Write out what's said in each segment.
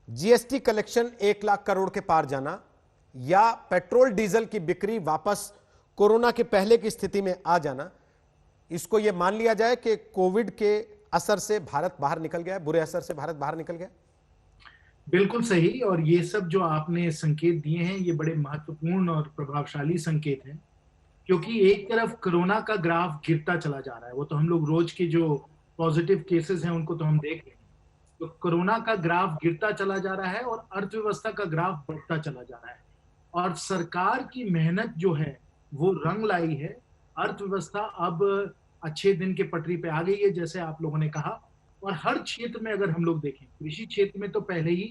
GST collection 1 lakh crore के पार जाना या पेट्रोल डीजल की बिक्री वापस कोरोना के पहले की स्थिति में आ जाना, इसको यह मान लिया जाए कि कोविड के असर से भारत बाहर निकल गया, बुरे असर से भारत बाहर निकल गया? बिल्कुल सही। और ये सब जो आपने संकेत दिए हैं, ये बड़े महत्वपूर्ण और प्रभावशाली संकेत हैं, क्योंकि एक तरफ कोरोना का ग्राफ गिरता चला जा रहा है। वो तो हम लोग रोज के जो पॉजिटिव केसेस हैं उनको तो हम देख रहे हैं। तो कोरोना का ग्राफ गिरता चला जा रहा है और अर्थव्यवस्था का ग्राफ बढ़ता चला जा रहा है। और सरकार की मेहनत जो है वो रंग लाई है। अर्थव्यवस्था अब अच्छे दिन के पटरी पे आ गई है, जैसे आप लोगों ने कहा। और हर क्षेत्र में अगर हम लोग देखें, कृषि क्षेत्र में तो पहले ही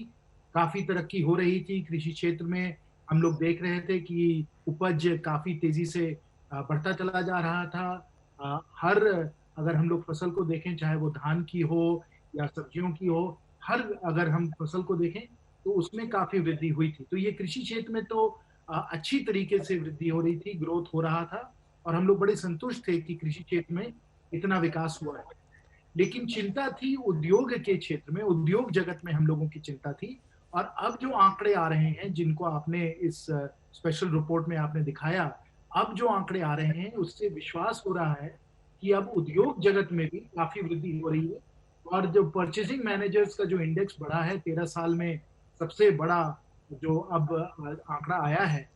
काफी तरक्की हो रही थी। कृषि क्षेत्र में हम लोग देख रहे थे कि उपज काफी तेजी से बढ़ता चला जा रहा था। हर अगर हम लोग फसल को देखें, चाहे वो धान की हो या सब्जियों की हो, हर अगर हम फसल को देखें तो उसमें काफी वृद्धि हुई थी। तो ये कृषि क्षेत्र में तो अच्छी तरीके से वृद्धि हो रही थी, ग्रोथ हो रहा था, और हम लोग बड़े संतुष्ट थे कि कृषि क्षेत्र में इतना विकास हुआ है। लेकिन चिंता थी उद्योग के क्षेत्र में, उद्योग जगत में हम लोगों की चिंता थी। और अब जो आंकड़े आ रहे हैं, जिनको आपने इस स्पेशल रिपोर्ट में आपने दिखाया, अब जो आंकड़े आ रहे हैं उससे विश्वास हो रहा है कि अब उद्योग जगत में भी काफी वृद्धि हो रही है। और जो परचेसिंग मैनेजर्स का जो इंडेक्स बढ़ा है 13 साल में, सबसे बड़ा जो अब आंकड़ा आया है,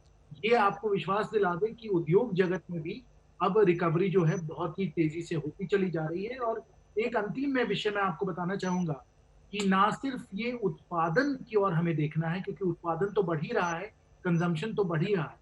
ये आपको विश्वास दिला दे कि उद्योग जगत में भी अब रिकवरी जो है बहुत ही तेजी से होती चली जा रही है। और एक अंतिम में विषय मैं आपको बताना चाहूंगा कि ना सिर्फ ये उत्पादन की ओर हमें देखना है, क्योंकि उत्पादन तो बढ़ ही रहा है, कंजम्पशन तो बढ़ ही रहा है।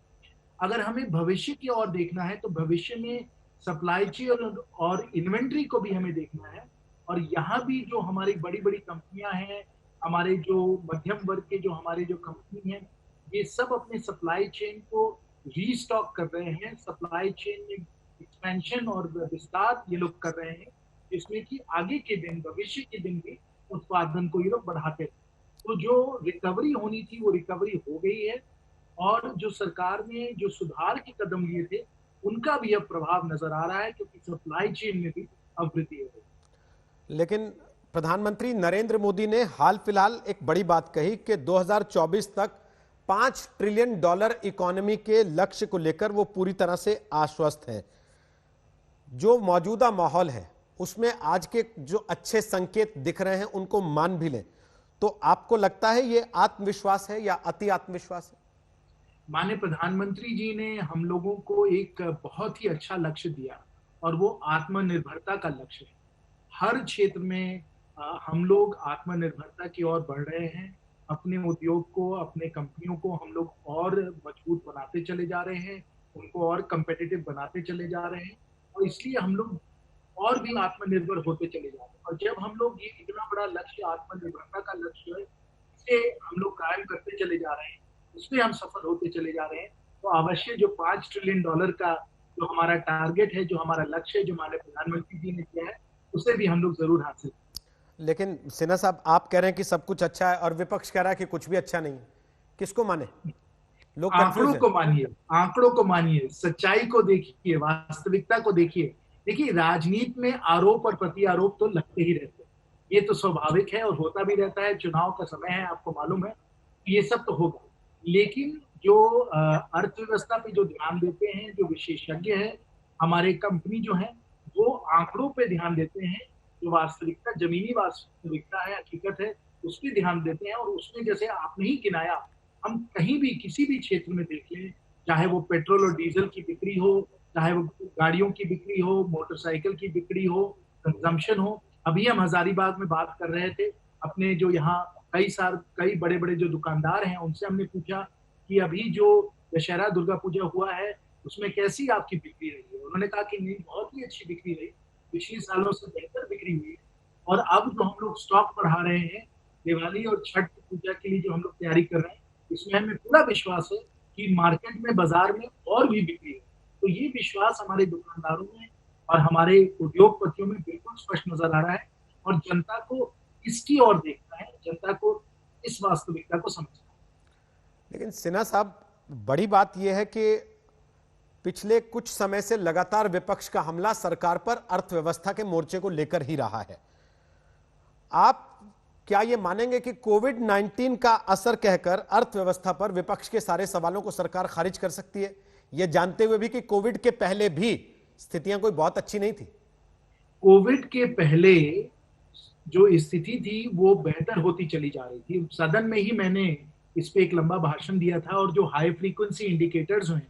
अगर हमें भविष्य की ओर देखना है तो भविष्य में सप्लाई चेन और इन्वेंट्री को भी हमें देखना है। और यहाँ भी जो हमारी बड़ी बड़ी कंपनियां हैं, हमारे जो मध्यम वर्ग के जो हमारे जो कंपनी हैं, ये सब अपने सप्लाई चेन को रीस्टॉक कर रहे हैं। सप्लाई चेन में एक्सपेंशन और विस्तार ये लोग कर रहे हैं, जिसमें कि आगे के दिन, भविष्य के दिन भी उत्पादन को ये लोग बढ़ाते हैं। तो जो रिकवरी होनी थी वो रिकवरी हो गई है। और जो सरकार ने जो सुधार के कदम लिए थे, उनका भी अब प्रभाव नजर आ रहा है, क्योंकि सप्लाई चेन में भी अब वृद्धि हो गई। लेकिन प्रधानमंत्री नरेंद्र मोदी ने हाल फिलहाल एक बड़ी बात कही कि 2024 तक $5 ट्रिलियन इकोनॉमी के लक्ष्य को लेकर वो पूरी तरह से आश्वस्त है। जो मौजूदा माहौल है उसमें आज के जो अच्छे संकेत दिख रहे हैं उनको मान भी लें तो आपको लगता है ये आत्मविश्वास है या अति आत्मविश्वास है? माननीय प्रधानमंत्री जी ने हम लोगों को एक बहुत ही अच्छा लक्ष्य दिया, और वो आत्मनिर्भरता का लक्ष्य है। हर क्षेत्र में हम लोग आत्मनिर्भरता की ओर बढ़ रहे हैं। अपने उद्योग को, अपने कंपनियों को हम लोग और मजबूत बनाते चले जा रहे हैं, उनको और कम्पिटिटिव बनाते चले जा रहे हैं। और इसलिए हम लोग और भी आत्मनिर्भर होते चले जा रहे हैं। और जब हम लोग ये इतना बड़ा लक्ष्य, आत्मनिर्भरता का लक्ष्य है, इसे हम लोग कायम करते चले जा रहे हैं, उसमें हम सफल होते चले जा रहे हैं, तो अवश्य जो $5 ट्रिलियन का जो हमारा टारगेट है, जो हमारा लक्ष्य है, जो हमारे प्रधानमंत्री जी ने किया है, उसे भी हम लोग जरूर हासिल। लेकिन सिन्हा साहब, आप कह रहे हैं कि सब कुछ अच्छा है और विपक्ष कह रहा है कि कुछ भी अच्छा नहीं। किसको माने? लोग कंफ्यूज आंकड़ों हैं। को मानिए, आंकड़ों को मानिए, सच्चाई को देखिए, वास्तविकता को देखिए। देखिए, राजनीति में आरोप और प्रति आरोप तो लगते ही रहते हैं, ये तो स्वाभाविक है और होता भी रहता है। चुनाव का समय है, आपको मालूम है, ये सब तो होगा। लेकिन जो अर्थव्यवस्था पे जो ध्यान देते हैं, जो विशेषज्ञ है, हमारे कंपनी जो है, वो आंकड़ों पे ध्यान देते हैं। जो वास्तविकता, जमीनी वास्तविकता है, हकीकत है, उस पर ध्यान देते हैं। और उसमें जैसे आपने ही गिनाया, हम कहीं भी किसी भी क्षेत्र में देख लें, चाहे वो पेट्रोल और डीजल की बिक्री हो, चाहे वो गाड़ियों की बिक्री हो, मोटरसाइकिल की बिक्री हो, कंजम्पशन हो। अभी हम हजारीबाग में बात कर रहे थे, अपने जो यहाँ कई बड़े बड़े जो दुकानदार हैं, उनसे हमने पूछा कि अभी जो दशहरा दुर्गा पूजा हुआ है, उसमें कैसी आपकी बिक्री रही है। उन्होंने कहा कि नहीं, बहुत ही अच्छी बिक्री रही, पिछले सालों से बेहतर बिक्री हुई है। और अब जो हम लोग स्टॉक बढ़ा रहे हैं, दिवाली और छठ पूजा के लिए जो हम लोग तैयारी कर रहे हैं, इसमें हमें पूरा विश्वास है कि मार्केट में, बाजार में और भी बिक्री है। तो ये विश्वास हमारे दुकानदारों में और हमारे उद्योगपतियों में बिल्कुल स्पष्ट नजर आ रहा है। और जनता को इसकी ओर देखना है, जनता को इस वास्तविकता को समझना है। लेकिन सिन्हा साहब, बड़ी बात यह है कि पिछले कुछ समय से लगातार विपक्ष का हमला सरकार पर अर्थव्यवस्था के मोर्चे को लेकर ही रहा है। आप क्या ये मानेंगे कि कोविड-19 का असर कहकर अर्थव्यवस्था पर विपक्ष के सारे सवालों को सरकार खारिज कर सकती है, ये जानते हुए भी कि कोविड के पहले भी स्थितियां कोई बहुत अच्छी नहीं थी? कोविड के पहले जो स्थिति थी वो बेहतर होती चली जा रही थी। सदन में ही मैंने इस पे एक लंबा भाषण दिया था और जो हाई फ्रीक्वेंसी इंडिकेटर्स हैं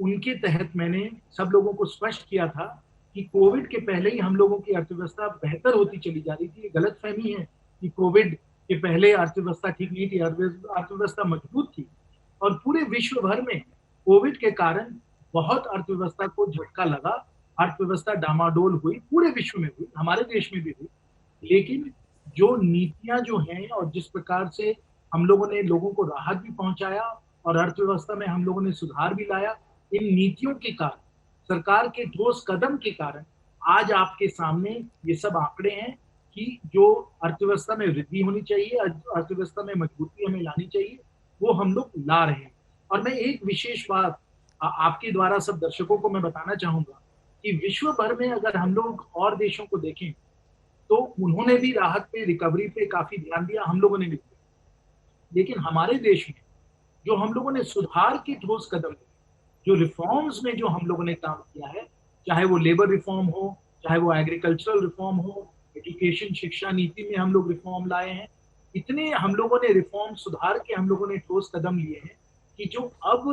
उनके तहत मैंने सब लोगों को स्पष्ट किया था कि कोविड के पहले ही हम लोगों की अर्थव्यवस्था बेहतर होती चली जा रही थी। ये गलतफहमी है कि कोविड के पहले अर्थव्यवस्था ठीक नहीं थी, अर्थव्यवस्था मजबूत थी और पूरे विश्व भर में कोविड के कारण बहुत अर्थव्यवस्था को झटका लगा। अर्थव्यवस्था डामाडोल हुई, पूरे विश्व में हुई, हमारे देश में भी हुई। लेकिन जो नीतियां जो हैं और जिस प्रकार से हम लोगों ने लोगों को राहत भी पहुंचाया और अर्थव्यवस्था में हम लोगों ने सुधार भी लाया, इन नीतियों के कारण, सरकार के ठोस कदम के कारण आज आपके सामने ये सब आंकड़े हैं कि जो अर्थव्यवस्था में वृद्धि होनी चाहिए, अर्थव्यवस्था में मजबूती हमें लानी चाहिए, वो हम लोग ला रहे हैं। और मैं एक विशेष बात आपके द्वारा सब दर्शकों को मैं बताना चाहूंगा कि विश्व भर में अगर हम लोग और देशों को देखें तो उन्होंने भी राहत पे, रिकवरी पे काफी ध्यान दिया, हम लोगों ने भी दिया। लेकिन हमारे देश में जो हम लोगों ने सुधार के ठोस कदम लिए, जो रिफॉर्म्स में जो हम लोगों ने काम किया है, चाहे वो लेबर रिफॉर्म हो, चाहे वो एग्रीकल्चरल रिफॉर्म हो, एजुकेशन शिक्षा नीति में हम लोग रिफॉर्म लाए हैं, इतने हम लोगों ने रिफॉर्म सुधार के हम लोगों ने ठोस कदम लिए हैं कि जो अब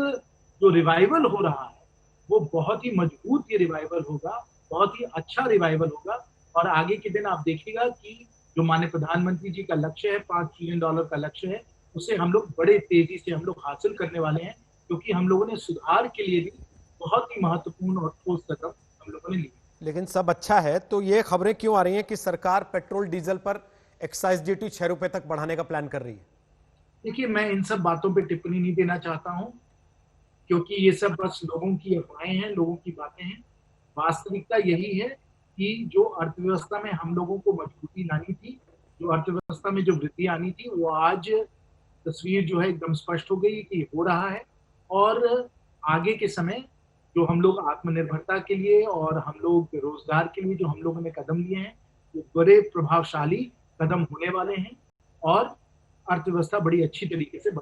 जो रिवाइवल हो रहा है वो बहुत ही मजबूत ये रिवाइवल होगा, बहुत ही अच्छा रिवाइवल होगा। और आगे के दिन आप देखिएगा कि जो माननीय प्रधानमंत्री जी का लक्ष्य है, $5 ट्रिलियन का लक्ष्य है, उसे हम लोग बड़े तेजी से हम लोग हासिल करने वाले हैं, क्योंकि हम लोगों ने सुधार के लिए भी बहुत ही महत्वपूर्ण और ठोस कदम हम लोगों ने लिए। लेकिन सब अच्छा है तो ये खबरें क्यों आ रही हैं कि सरकार पेट्रोल डीजल पर एक्साइज ड्यूटी 6 रुपए तक बढ़ाने का प्लान कर रही है? देखिए, मैं इन सब बातों पे टिप्पणी नहीं देना चाहता हूँ, क्योंकि ये सब बस लोगों की अफवाहें हैं, लोगों की बातें हैं। वास्तविकता यही है कि जो अर्थव्यवस्था में हम लोगों को मजबूती लानी थी, जो अर्थव्यवस्था में जो वृद्धि आनी थी, वो आज तस्वीर जो है एकदम स्पष्ट हो गई कि हो रहा है। और आगे के समय जो हम लोग आत्मनिर्भरता के लिए और हम लोग रोजगार के लिए जो हम लोगों ने कदम लिए हैं, वो बड़े प्रभावशाली कदम होने वाले हैं और अर्थव्यवस्था बड़ी अच्छी तरीके से